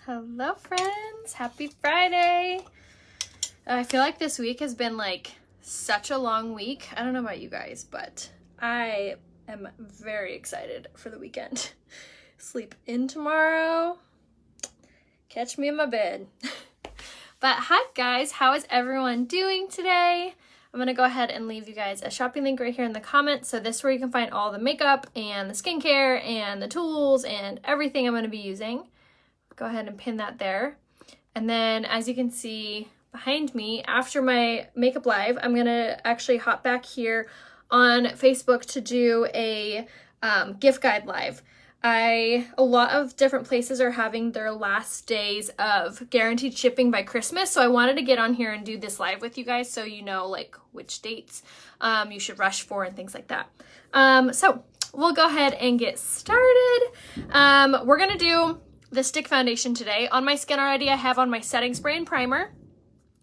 Hello friends, happy Friday. I feel like this week has been like such a long week. I don't know about you guys, but I am very excited for the weekend. Sleep in tomorrow, catch me in my bed. But hi guys, how is everyone doing today? I'm gonna go ahead and leave you guys a shopping link right here in the comments. So this is where you can find all the makeup and the skincare and the tools and everything I'm gonna be using. Go ahead and pin that there. And then as you can see behind me, after my makeup live, I'm gonna actually hop back here on Facebook to do a gift guide live. A lot of different places are having their last days of guaranteed shipping by Christmas, so I wanted to get on here and do this live with you guys so you know like which dates you should rush for and things like that. So we'll go ahead and get started. We're gonna do the stick foundation today. On my skin already, I have on my setting spray and primer.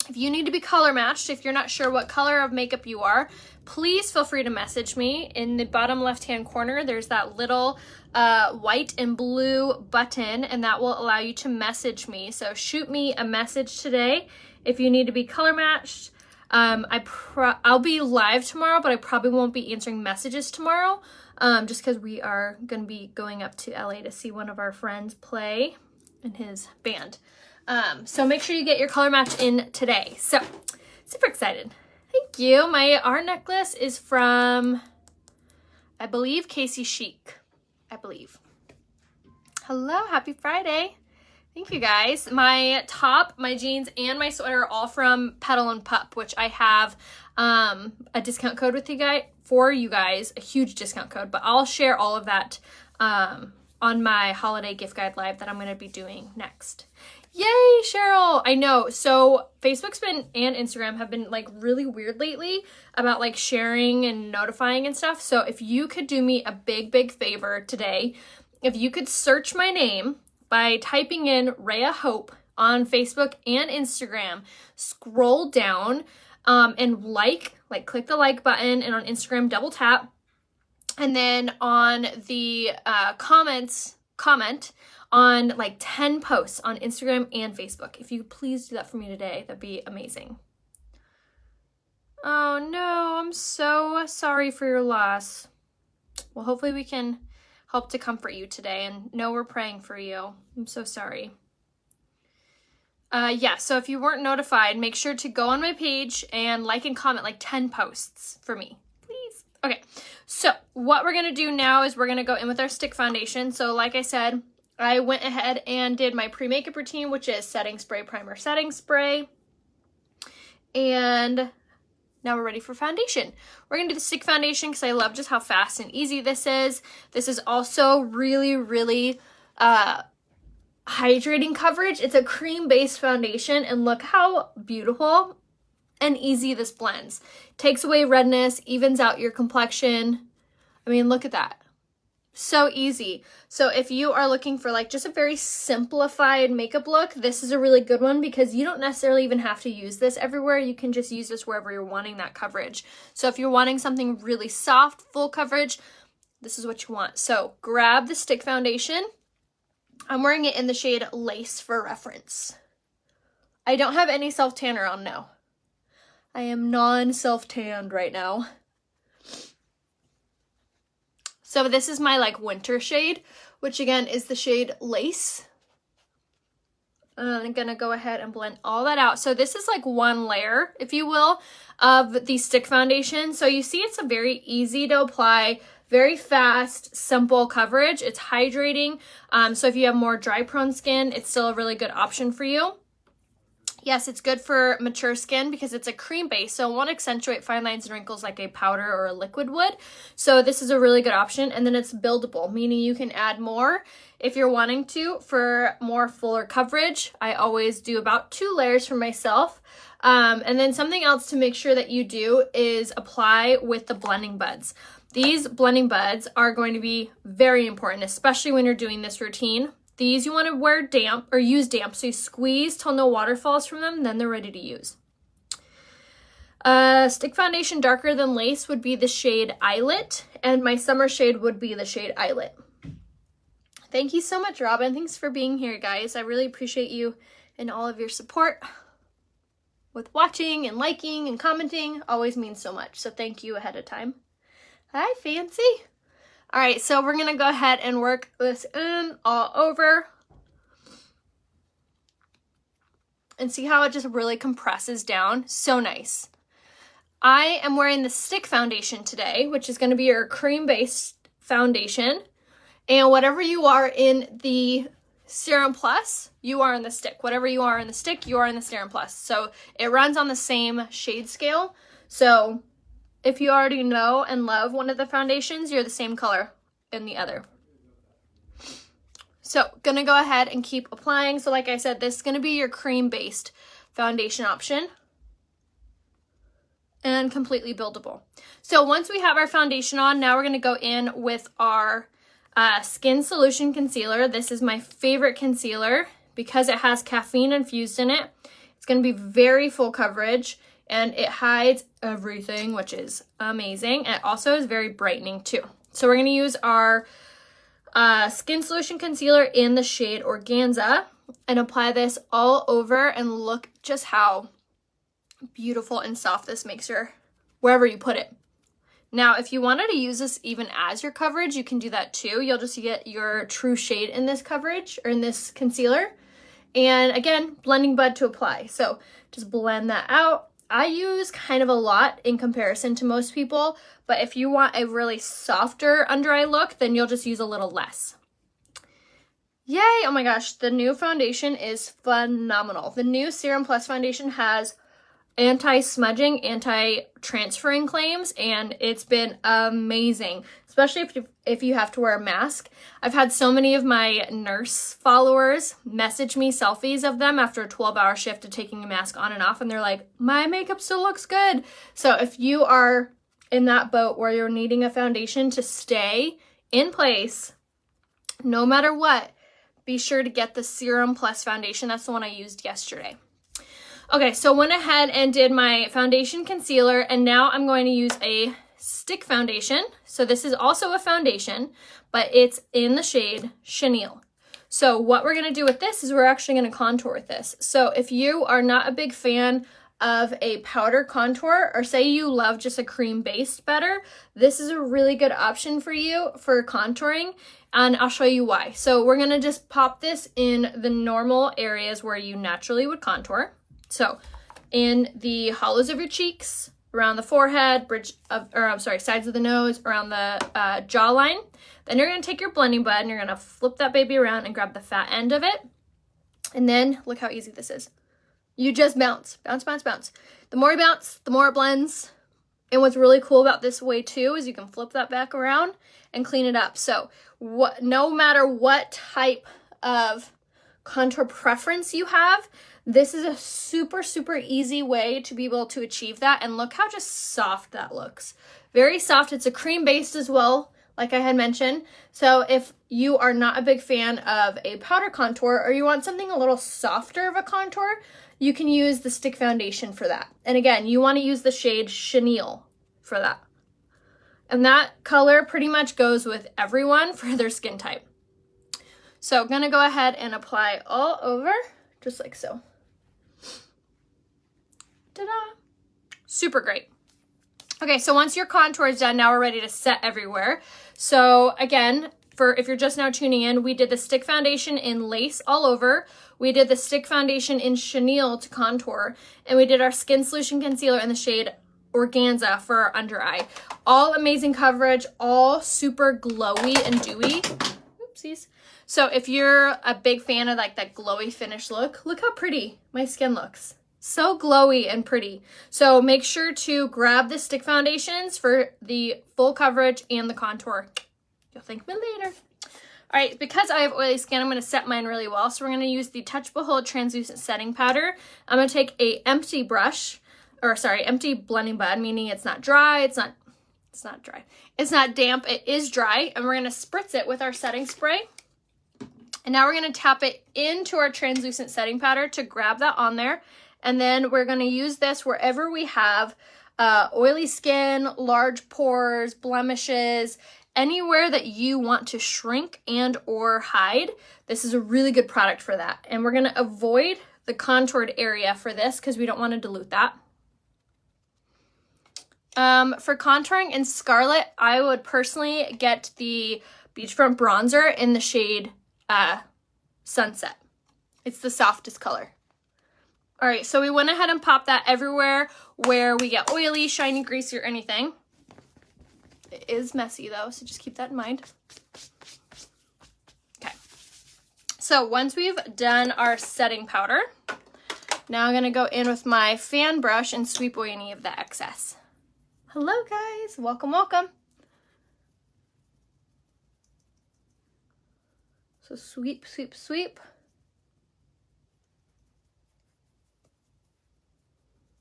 If you need to be color matched, if you're not sure what color of makeup you are, please feel free to message me. In the bottom left-hand corner, there's that little white and blue button, and that will allow you to message me. So shoot me a message today if you need to be color matched. I'll be live tomorrow, but I probably won't be answering messages tomorrow. Just because we are going to be going up to LA to see one of our friends play in his band. So make sure you get your color match in today. So, super excited. Thank you. My art necklace is from, I believe, Casey Chic. I believe. Hello, happy Friday. Thank you guys. My top, my jeans, and my sweater are all from Petal and Pup, which I have a discount code with you guys for you guys, a huge discount code, but I'll share all of that on my holiday gift guide live that I'm going to be doing next. Yay, Cheryl! I know. So Facebook's been and Instagram have been like really weird lately about like sharing and notifying and stuff. So if you could do me a big favor today, if you could search my name by typing in Rhea Hope on Facebook and Instagram, scroll down and click the like button, and on Instagram double tap, and then on the comment on like 10 posts on Instagram and Facebook. If you could please do that for me today, that'd be amazing. Oh no, I'm so sorry for your loss. Well, hopefully we can help to comfort you today, and know we're praying for you. I'm so sorry. Yeah, so if you weren't notified, make sure to go on my page and like and comment like 10 posts for me, please. Okay, so what we're gonna do now is we're gonna go in with our stick foundation. So like I said, I went ahead and did my pre-makeup routine, which is setting spray, primer, setting spray. And now we're ready for foundation. We're gonna do the stick foundation because I love just how fast and easy this is. This is also really hydrating coverage. It's a cream-based foundation, and look how beautiful and easy this blends. Takes away redness, evens out your complexion. I mean, look at that. So easy. So if you are looking for like just a very simplified makeup look, this is a really good one because you don't necessarily even have to use this everywhere. You can just use this wherever you're wanting that coverage. So if you're wanting something really soft, full coverage, this is what you want. So grab the stick foundation. I'm wearing it in the shade Lace for reference. I don't have any self-tanner on now. I am non-self-tanned right now. So this is my like winter shade, which again is the shade Lace. I'm gonna go ahead and blend all that out. So this is like one layer, if you will, of the stick foundation. So you see it's a very easy to apply, very fast, simple coverage. It's hydrating. So if you have more dry prone skin, it's still a really good option for you. Yes, it's good for mature skin because it's a cream base, so it won't accentuate fine lines and wrinkles like a powder or a liquid would. So this is a really good option, and then it's buildable, meaning you can add more if you're wanting to for more fuller coverage. I always do about 2 layers for myself. And then something else to make sure that you do is apply with the blending buds. These blending buds are going to be very important, especially when you're doing this routine. These you want to wear damp or use damp, so you squeeze till no water falls from them, then they're ready to use. Stick foundation darker than Lace would be the shade Eyelet, and my summer shade would be the shade Eyelet. Thank you so much, Robin. Thanks for being here, guys. I really appreciate you and all of your support with watching and liking and commenting. Always means so much. So thank you ahead of time. Hi, Fancy. All right, so we're gonna go ahead and work this in all over. And see how it just really compresses down. So nice. I am wearing the stick foundation today, which is gonna be your cream-based foundation. And whatever you are in the Serum Plus, you are in the stick. Whatever you are in the stick, you are in the Serum Plus. So it runs on the same shade scale. So if you already know and love one of the foundations, you're the same color in the other. So gonna go ahead and keep applying. So like I said, this is gonna be your cream-based foundation option and completely buildable. So once we have our foundation on, now we're gonna go in with our Skin Solution Concealer. This is my favorite concealer because it has caffeine infused in it. It's gonna be very full coverage and it hides everything, which is amazing. And it also is very brightening too. So we're gonna use our Skin Solution Concealer in the shade Organza and apply this all over, and look just how beautiful and soft this makes your, wherever you put it. Now, if you wanted to use this even as your coverage, you can do that too. You'll just get your true shade in this coverage, or in this concealer. And again, blending bud to apply. So just blend that out. I use kind of a lot in comparison to most people, but if you want a really softer under eye look, then you'll just use a little less. Yay! Oh my gosh, the new foundation is phenomenal. The new Serum Plus foundation has anti-smudging, anti-transferring claims, and it's been amazing, especially if you have to wear a mask. I've had so many of my nurse followers message me selfies of them after a 12-hour shift of taking a mask on and off, and they're like, my makeup still looks good. So if you are in that boat where you're needing a foundation to stay in place no matter what, be sure to get the Serum Plus foundation. That's the one I used yesterday. Okay, so went ahead and did my foundation concealer, and now I'm going to use a stick foundation. So this is also a foundation, but it's in the shade Chenille. So what we're gonna do with this is we're actually gonna contour with this. So if you are not a big fan of a powder contour, or say you love just a cream based better, this is a really good option for you for contouring, and I'll show you why. So we're gonna just pop this in the normal areas where you naturally would contour. So in the hollows of your cheeks, around the forehead, sides of the nose, around the jawline. Then you're gonna take your blending bud and you're gonna flip that baby around and grab the fat end of it. And then look how easy this is. You just bounce, bounce, bounce, bounce. The more you bounce, the more it blends. And what's really cool about this way too is you can flip that back around and clean it up. So no matter what type of contour preference you have, this is a super, super easy way to be able to achieve that. And look how just soft that looks. Very soft. It's a cream based as well, like I had mentioned. So if you are not a big fan of a powder contour, or you want something a little softer of a contour, you can use the stick foundation for that. And again, you want to use the shade Chenille for that. And that color pretty much goes with everyone for their skin type. So I'm gonna go ahead and apply all over, just like so. Ta-da! Super great. Okay, so once your contour is done, now we're ready to set everywhere. So again, if you're just now tuning in, we did the stick foundation in Lace all over. We did the stick foundation in Chenille to contour, and we did our Skin Solution Concealer in the shade Organza for our under eye. All amazing coverage, all super glowy and dewy. Oopsies. So if you're a big fan of like that glowy finish look how pretty my skin looks. So glowy and pretty. So make sure to grab the stick foundations for the full coverage and the contour. You'll thank me later. All right, because I have oily skin, I'm gonna set mine really well. So we're gonna use the Touch Behold Translucent Setting Powder. I'm gonna take a empty blending bud, meaning it's not dry, it's not damp, it is dry. And we're gonna spritz it with our setting spray. And now we're gonna tap it into our translucent setting powder to grab that on there. And then we're gonna use this wherever we have oily skin, large pores, blemishes, anywhere that you want to shrink and or hide, this is a really good product for that. And we're gonna avoid the contoured area for this because we don't want to dilute that. For contouring in Scarlet, I would personally get the Beachfront Bronzer in the shade Sunset. It's the softest color. All right, so we went ahead and popped that everywhere where we get oily, shiny, greasy, or anything. It is messy though, so just keep that in mind. Okay, so once we've done our setting powder, now I'm gonna go in with my fan brush and sweep away any of the excess. Hello guys, welcome, welcome. So sweep, sweep, sweep.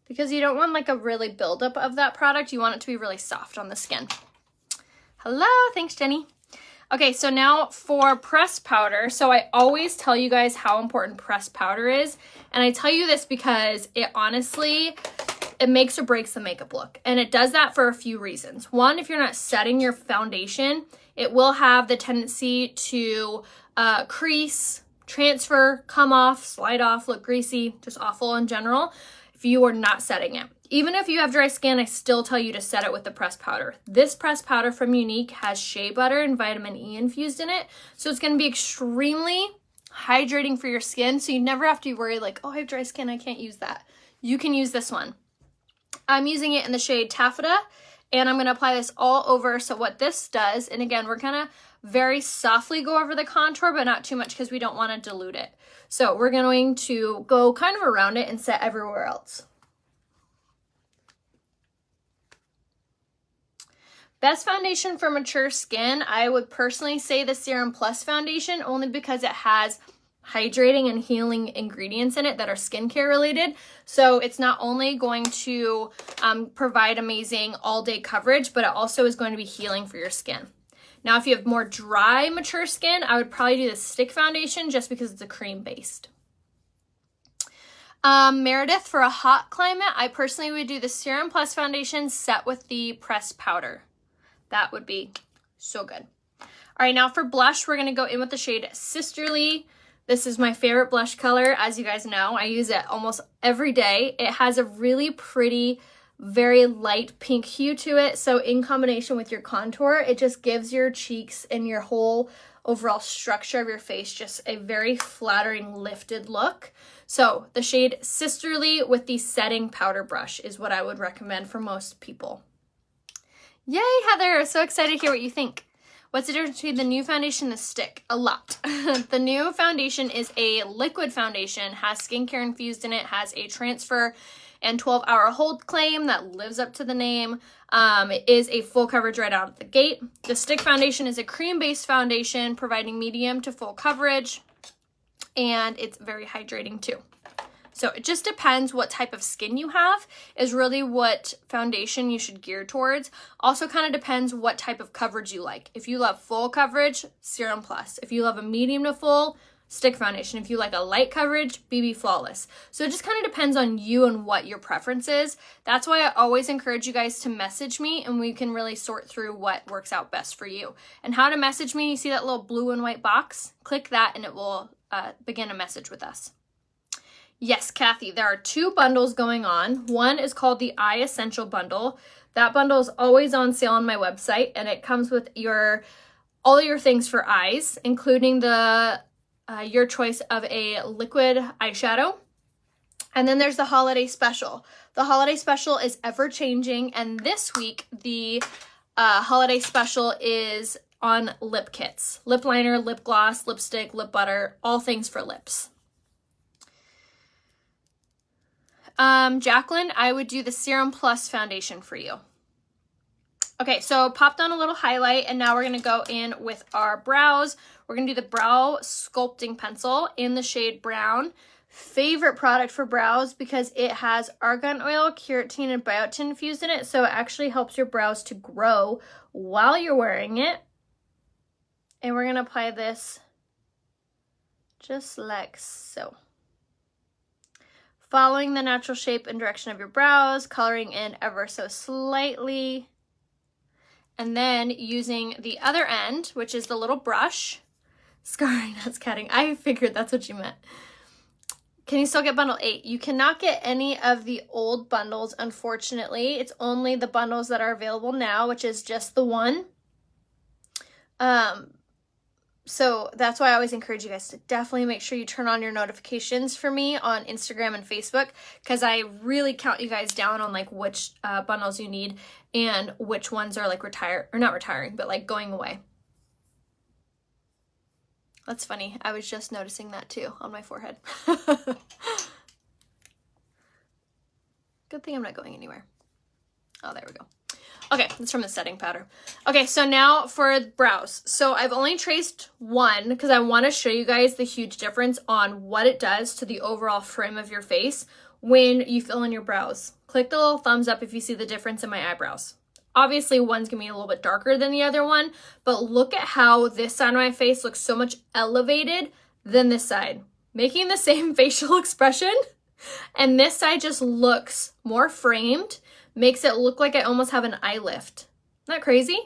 Because you don't want like a really buildup of that product, you want it to be really soft on the skin. Hello, thanks Jenny. Okay, so now for pressed powder. So I always tell you guys how important pressed powder is. And I tell you this because it honestly, it makes or breaks the makeup look. And it does that for a few reasons. One, if you're not setting your foundation, it will have the tendency to crease, transfer, come off, slide off, look greasy, just awful in general if you are not setting it. Even if you have dry skin, I still tell you to set it with the pressed powder. This pressed powder from Younique has shea butter and vitamin E infused in it. So it's gonna be extremely hydrating for your skin. So you never have to worry like, oh, I have dry skin, I can't use that. You can use this one. I'm using it in the shade Taffeta, and I'm gonna apply this all over. So what this does, and again, we're gonna very softly go over the contour, but not too much because we don't wanna dilute it. So we're going to go kind of around it and set everywhere else. Best foundation for mature skin, I would personally say the Serum Plus foundation, only because it has hydrating and healing ingredients in it that are skincare related. So it's not only going to provide amazing all-day coverage, but it also is going to be healing for your skin. Now, if you have more dry, mature skin, I would probably do the stick foundation just because it's a cream-based. Meredith, for a hot climate, I personally would do the Serum Plus foundation set with the pressed powder. That would be so good. All right, now for blush, we're gonna go in with the shade Sisterly. This is my favorite blush color. As you guys know, I use it almost every day. It has a really pretty, very light pink hue to it. So in combination with your contour, it just gives your cheeks and your whole overall structure of your face just a very flattering, lifted look. So the shade Sisterly with the setting powder brush is what I would recommend for most people. Yay, Heather! So excited to hear what you think. What's the difference between the new foundation and the stick? A lot. The new foundation is a liquid foundation, has skincare infused in it, has a transfer and 12-hour hold claim that lives up to the name. It is a full coverage right out of the gate. The stick foundation is a cream-based foundation providing medium to full coverage, and it's very hydrating too. So it just depends what type of skin you have is really what foundation you should gear towards. Also kind of depends what type of coverage you like. If you love full coverage, Serum Plus. If you love a medium to full, stick foundation. If you like a light coverage, BB Flawless. So it just kind of depends on you and what your preference is. That's why I always encourage you guys to message me and we can really sort through what works out best for you. And how to message me, you see that little blue and white box? Click that and it will begin a message with us. Yes, Kathy, there are 2 bundles going on. One is called the Eye Essential Bundle. That bundle is always on sale on my website, and it comes with all your things for eyes, including your choice of a liquid eyeshadow. And then there's the holiday special. The holiday special is ever changing, and this week the holiday special is on lip kits. Lip liner, lip gloss, lipstick, lip butter, all things for lips. Jacqueline, I would do the Serum Plus foundation for you. Okay, so popped on a little highlight, and now we're going to go in with our brows. We're going to do the brow sculpting pencil in the shade brown. Favorite product for brows because it has argan oil, keratin, and biotin infused in it, so it actually helps your brows to grow while you're wearing it. And we're going to apply this just like so. Following the natural shape and direction of your brows, coloring in ever so slightly, And then using the other end, which is the little brush, scarring, that's catting. I figured that's what you meant. Can you still get bundle 8? You cannot get any of the old bundles, unfortunately. It's only the bundles that are available now, which is just the one. So that's why I always encourage you guys to definitely make sure you turn on your notifications for me on Instagram and Facebook, because I really count you guys down on like which bundles you need and which ones are like not retiring, but like going away. That's funny. I was just noticing that too on my forehead. Good thing I'm not going anywhere. Oh, there we go. Okay, that's from the setting powder. Okay, so now for brows. So I've only traced one because I want to show you guys the huge difference on what it does to the overall frame of your face when you fill in your brows. Click the little thumbs up if you see the difference in my eyebrows. Obviously, one's gonna be a little bit darker than the other one, but look at how this side of my face looks so much elevated than this side. Making the same facial expression, and this side just looks more framed, makes it look like I almost have an eye lift. Isn't that crazy?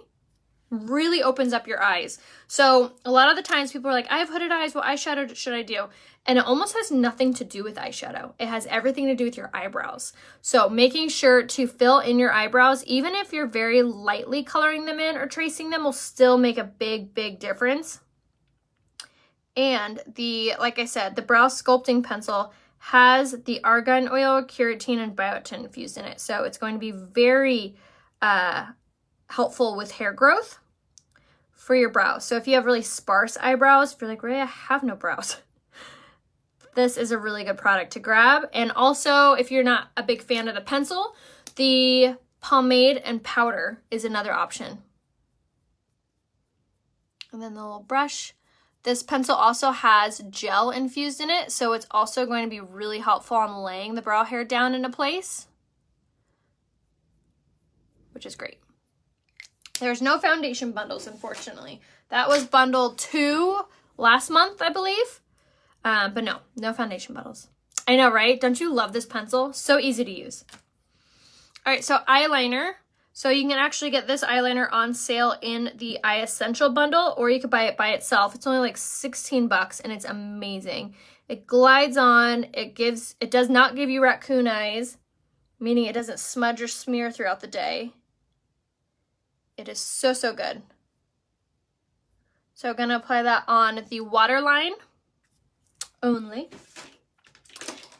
Really opens up your eyes. So a lot of the times people are like, I have hooded eyes, what eyeshadow should I do? And it almost has nothing to do with eyeshadow. It has everything to do with your eyebrows. So making sure to fill in your eyebrows, even if you're very lightly coloring them in or tracing them, will still make a big, big difference. And like I said, the brow sculpting pencil has the argan oil, keratin, and biotin infused in it. So it's going to be very helpful with hair growth for your brows. So if you have really sparse eyebrows, if you're like, Ray, I have no brows, this is a really good product to grab. And also, if you're not a big fan of the pencil, the pomade and powder is another option. And then the little brush. This pencil also has gel infused in it, so it's also going to be really helpful on laying the brow hair down into place, which is great. There's no foundation bundles, unfortunately. That was bundle 2 last month, I believe. But no foundation bundles. I know, right? Don't you love this pencil? So easy to use. All right, so eyeliner. So you can actually get this eyeliner on sale in the Eye Essential bundle, or you could buy it by itself. It's only like 16 bucks and it's amazing. It glides on, it does not give you raccoon eyes, meaning it doesn't smudge or smear throughout the day. It is so, so good. So I'm gonna apply that on the waterline only.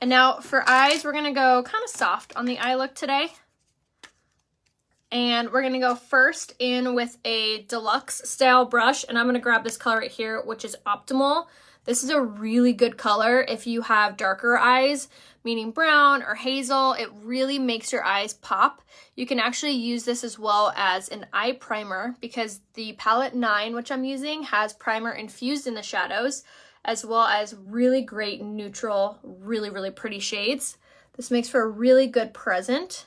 And now for eyes, we're gonna go kind of soft on the eye look today. And we're gonna go first in with a deluxe style brush, and I'm gonna grab this color right here, which is Optimal. This is a really good color if you have darker eyes, meaning brown or hazel. It really makes your eyes pop. You can actually use this as well as an eye primer, because the palette 9, which I'm using, has primer infused in the shadows, as well as really great neutral, really, really pretty shades. This makes for a really good present.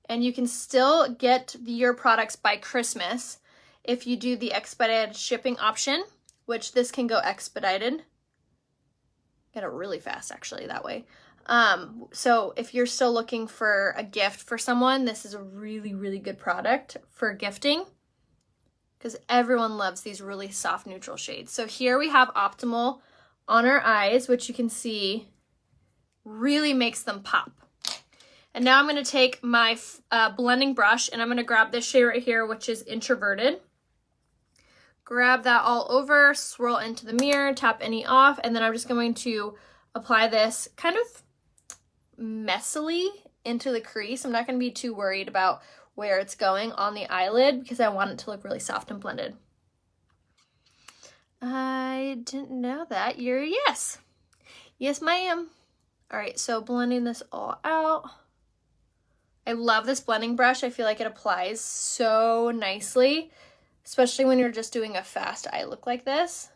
And you can still get your products by Christmas if you do the expedited shipping option, which this can go expedited. Get it really fast, actually, that way. So if you're still looking for a gift for someone, this is a really, really good product for gifting, because everyone loves these really soft neutral shades. So here we have Optimal on our eyes, which you can see really makes them pop. And now I'm going to take my blending brush, and I'm going to grab this shade right here, which is Introverted. Grab that all over, swirl into the mirror, tap any off, and then I'm just going to apply this kind of messily into the crease. I'm not going to be too worried about where it's going on the eyelid, because I want it to look really soft and blended. I didn't know that. You're a yes. Yes, ma'am. All right, so blending this all out. I love this blending brush. I feel like it applies so nicely, especially when you're just doing a fast eye look like this.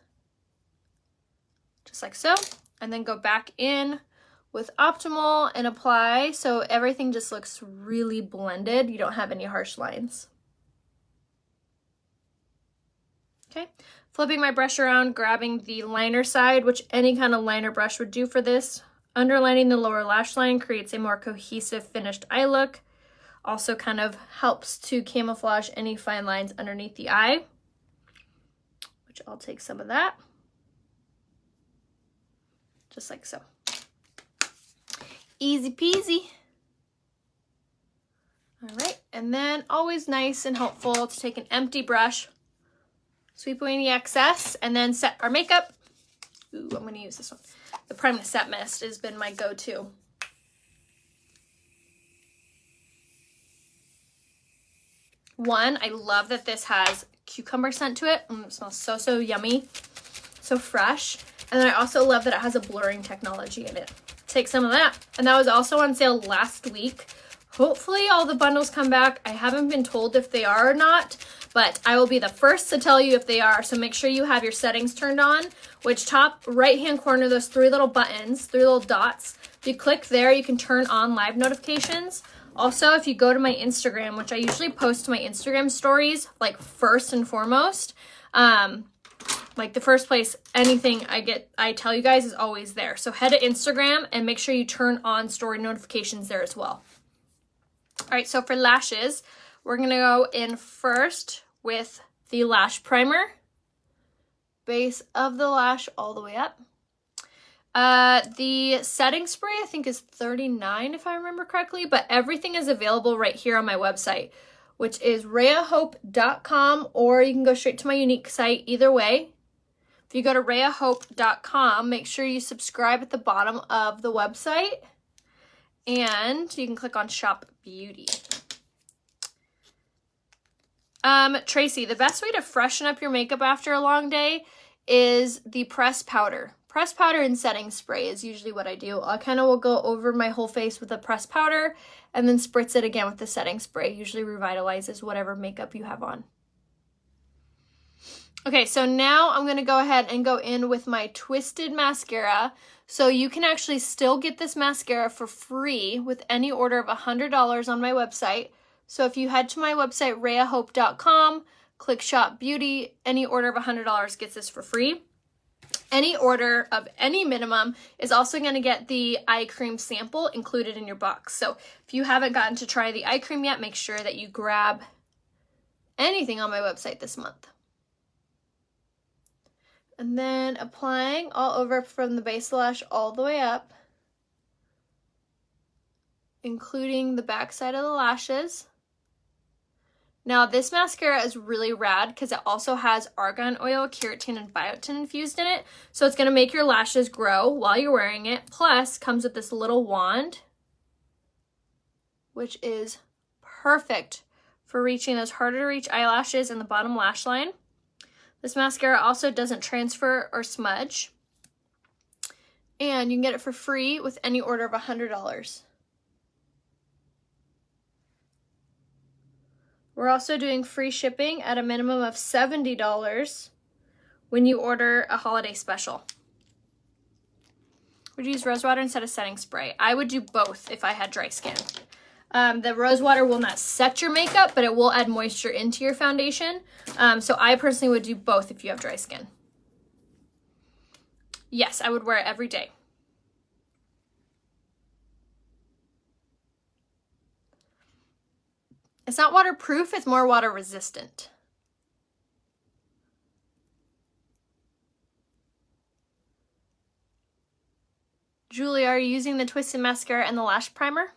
Just like so. And then go back in with Optimal and apply, so everything just looks really blended. You don't have any harsh lines. Okay, flipping my brush around, grabbing the liner side, which any kind of liner brush would do for this. Underlining the lower lash line creates a more cohesive finished eye look. Also kind of helps to camouflage any fine lines underneath the eye, which I'll take some of that. Just like so. Easy peasy. All right, and then always nice and helpful to take an empty brush, sweep away any excess, and then set our makeup. Ooh, I'm gonna use this one. The Prime to Set Mist has been my go-to. One, I love that this has cucumber scent to it. It smells so yummy, so fresh. And then I also love that it has a blurring technology in it. Take some of that. And that was also on sale last week. Hopefully all the bundles come back. I haven't been told if they are or not, but I will be the first to tell you if they are. So make sure you have your settings turned on, which top right-hand corner, those three little buttons, three little dots. If you click there, you can turn on live notifications. Also, if you go to my Instagram, which I usually post to my Instagram stories, like first and foremost, like the first place anything I tell you guys is always there. So head to Instagram and make sure you turn on story notifications there as well. All right, so for lashes, we're gonna go in first with the lash primer, base of the lash all the way up. The setting spray I think is $39 if I remember correctly, but everything is available right here on my website, which is rayahope.com, or you can go straight to my unique site, either way. If you go to rayahope.com, make sure you subscribe at the bottom of the website, and you can click on Shop Beauty. Tracy, the best way to freshen up your makeup after a long day is the pressed powder. Pressed powder and setting spray is usually what I do. I kind of will go over my whole face with a pressed powder and then spritz it again with the setting spray. Usually revitalizes whatever makeup you have on. Okay, so now I'm going to go ahead and go in with my Twisted Mascara. So you can actually still get this mascara for free with any order of $100 on my website. So if you head to my website, rayahope.com, click Shop Beauty, any order of $100 gets this for free. Any order of any minimum is also going to get the eye cream sample included in your box. So if you haven't gotten to try the eye cream yet, make sure that you grab anything on my website this month. And then applying all over from the base of the lash all the way up, including the back side of the lashes. Now this mascara is really rad because it also has argan oil, keratin, and biotin infused in it. So it's going to make your lashes grow while you're wearing it. Plus comes with this little wand, which is perfect for reaching those harder to reach eyelashes in the bottom lash line. This mascara also doesn't transfer or smudge. And you can get it for free with any order of $100. We're also doing free shipping at a minimum of $70 when you order a holiday special. Would you use Rosewater instead of setting spray? I would do both if I had dry skin. The Rosewater will not set your makeup, but it will add moisture into your foundation. So I personally would do both if you have dry skin. Yes, I would wear it every day. It's not waterproof, it's more water resistant. Julie, are you using the Twisted Mascara and the lash primer?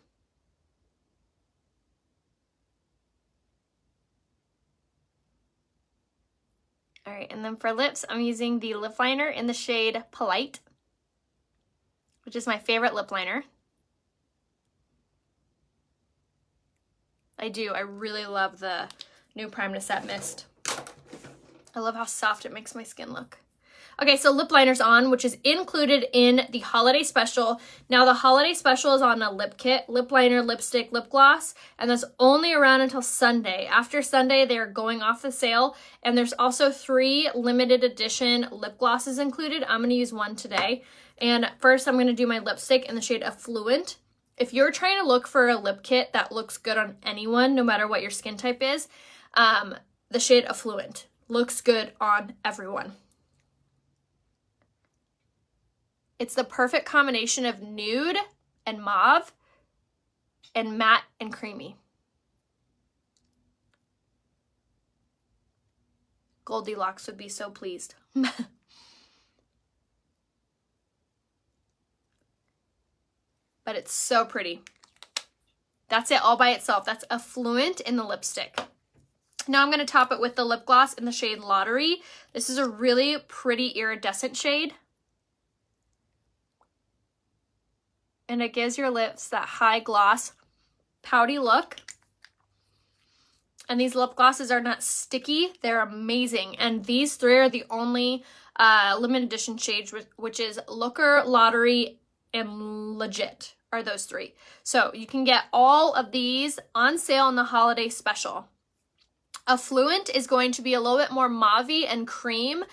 All right, and then for lips, I'm using the lip liner in the shade Polite, which is my favorite lip liner. I do. I really love the new Prime to Set Mist. I love how soft it makes my skin look. Okay, so lip liner's on, which is included in the holiday special. Now, the holiday special is on a lip kit, lip liner, lipstick, lip gloss, and that's only around until Sunday. After Sunday, they are going off the sale, and there's also 3 limited edition lip glosses included. I'm going to use one today. And first, I'm going to do my lipstick in the shade Affluent. If you're trying to look for a lip kit that looks good on anyone, no matter what your skin type is, the shade Affluent looks good on everyone. It's the perfect combination of nude and mauve and matte and creamy. Goldilocks would be so pleased. But it's so pretty. That's it all by itself. That's Affluent in the lipstick. Now I'm going to top it with the lip gloss in the shade Lottery. This is a really pretty iridescent shade. And it gives your lips that high gloss, pouty look. And these lip glosses are not sticky. They're amazing. And these three are the only limited edition shades, which is Looker, Lottery, and Legit are those three. So you can get all of these on sale in the holiday special. Affluent is going to be a little bit more mauve-y and cream.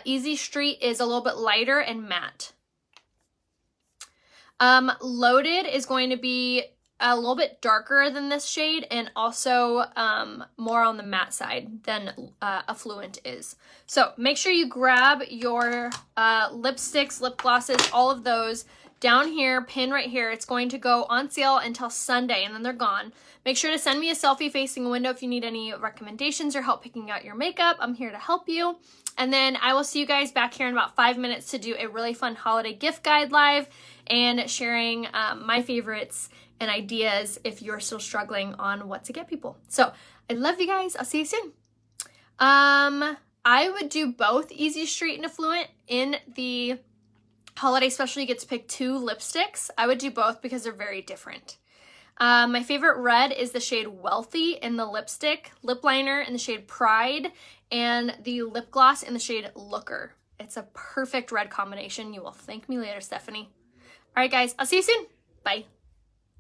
Easy Street is a little bit lighter and matte. Loaded is going to be a little bit darker than this shade and also more on the matte side than Affluent is. So make sure you grab your lipsticks, lip glosses, all of those down here, pin right here. It's going to go on sale until Sunday and then they're gone. Make sure to send me a selfie facing a window if you need any recommendations or help picking out your makeup. I'm here to help you. And then I will see you guys back here in about 5 minutes to do a really fun holiday gift guide live and sharing my favorites and ideas if you're still struggling on what to get people. So I love you guys. I'll see you soon. I would do both Easy Street and Affluent in the holiday special. You get to pick 2 lipsticks. I would do both because they're very different. My favorite red is the shade Wealthy in the lipstick, lip liner in the shade Pride, and the lip gloss in the shade Looker. It's a perfect red combination. You will thank me later, Stephanie. All right, guys, I'll see you soon. Bye.